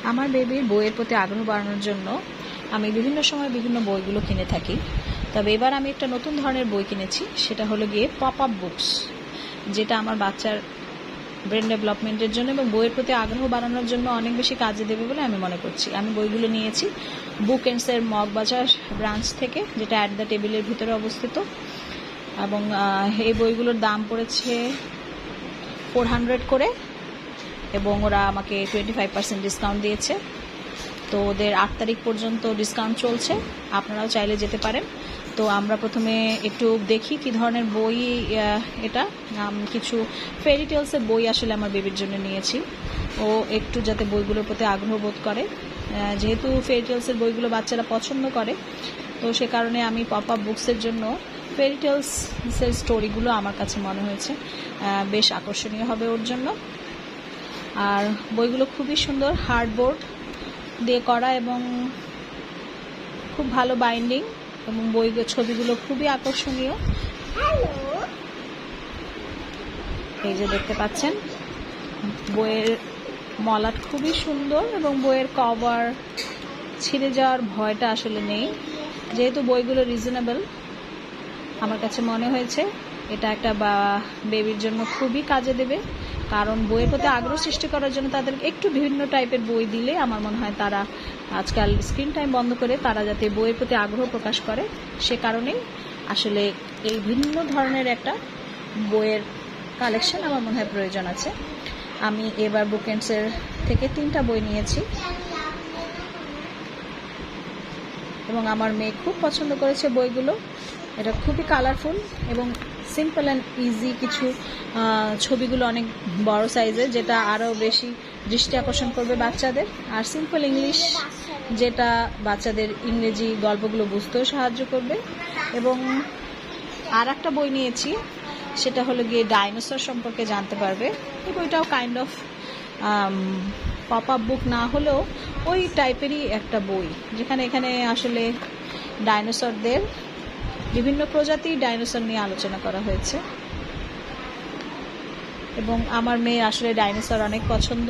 আমার বেবির বইয়ের প্রতি আগ্রহ বাড়ানোর জন্য আমি বিভিন্ন সময় বিভিন্ন বইগুলো কিনে থাকি। তবে এবার আমি একটা নতুন ধরনের বই কিনেছি, সেটা হলো গিয়ে পপ আপ বুকস, যেটা আমার বাচ্চার ব্রেন ডেভেলপমেন্টের জন্য এবং বইয়ের প্রতি আগ্রহ বাড়ানোর জন্য অনেক বেশি কাজে দেবে বলে আমি মনে করছি। আমি বইগুলো নিয়েছি বুক এন্ডসের মগবাজার ব্রাঞ্চ থেকে, যেটা অ্যাট দ্য টেবিলের ভিতরে অবস্থিত, এবং এই বইগুলোর দাম পড়েছে 400 করে, এবং ওরা আমাকে 25% ডিসকাউন্ট দিয়েছে। তো ওদের 8 তারিখ পর্যন্ত ডিসকাউন্ট চলছে, আপনারাও চাইলে যেতে পারেন। তো আমরা প্রথমে একটু দেখি কি ধরনের বই এটা। কিছু ফেরি টেলসের বই আসলে আমার বেবির জন্য নিয়েছি, ও একটু যাতে বইগুলোর প্রতি আগ্রহ বোধ করে। যেহেতু ফেরি টেলসের বইগুলো বাচ্চারা পছন্দ করে, তো সে কারণে আমি পপ আপ বুকসের জন্য ফেরি টেলসের স্টোরিগুলো আমার কাছে মনে হয়েছে বেশ আকর্ষণীয় হবে ওর জন্য। আর বইগুলো খুবই সুন্দর, হার্ডবোর্ড দিয়ে করা এবং খুব ভালো বাইন্ডিং, এবং ছবিগুলো খুবই আকর্ষণীয়। এই যে দেখতে পাচ্ছেন, বইয়ের মলাট খুবই সুন্দর এবং বইয়ের কভার ছিঁড়ে যাওয়ার ভয়টা আসলে নেই। যেহেতু বইগুলো রিজনেবল, আমার কাছে মনে হয়েছে এটা একটা বেবির জন্য খুবই কাজে দেবে। কারণ বইয়ের প্রতি আগ্রহ সৃষ্টি করার জন্য তাদেরকে একটু বিভিন্ন টাইপের বই দিলে আমার মনে হয় তারা আজকাল স্ক্রিন টাইম বন্ধ করে তারা যাতে বইয়ের প্রতি আগ্রহ প্রকাশ করে, সে কারণেই আসলে এই ভিন্ন ধরনের একটা বইয়ের কালেকশন আমার মনে হয় প্রয়োজন আছে। আমি এবার বুকেন্ডসের থেকে 3টা বই নিয়েছি এবং আমার মেয়ে খুব পছন্দ করেছে বইগুলো। এটা খুবই কালারফুল এবং সিম্পল অ্যান্ড ইজি কিছু, ছবিগুলো অনেক বড় সাইজের, যেটা আরও বেশি দৃষ্টি আকর্ষণ করবে বাচ্চাদের। আর সিম্পল ইংলিশ, যেটা বাচ্চাদের ইংরেজি গল্পগুলো বুঝতেও সাহায্য করবে। এবং আর একটা বই নিয়েছি, সেটা হলো গিয়ে ডাইনোসর সম্পর্কে জানতে পারবে। এই বইটাও কাইন্ড অফ পপ আপ বুক না হলেও ওই টাইপেরই একটা বই, যেখানে এখানে আসলে ডাইনোসরদের বিভিন্ন প্রজাতির ডাইনোসর নিয়ে আলোচনা করা হয়েছে। এবং আমার মেয়ের আসলে ডাইনোসর অনেক পছন্দ,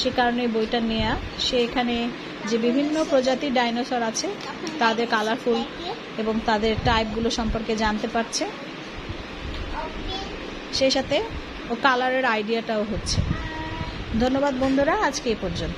সে কারণে বইটা নেয়া। সে এখানে যে বিভিন্ন প্রজাতির ডাইনোসর আছে তাদের কালারফুল এবং তাদের টাইপগুলো সম্পর্কে জানতে পারছে, সেই সাথে ও কালারের আইডিয়াটাও হচ্ছে। ধন্যবাদ বন্ধুরা, আজকে এই পর্যন্ত।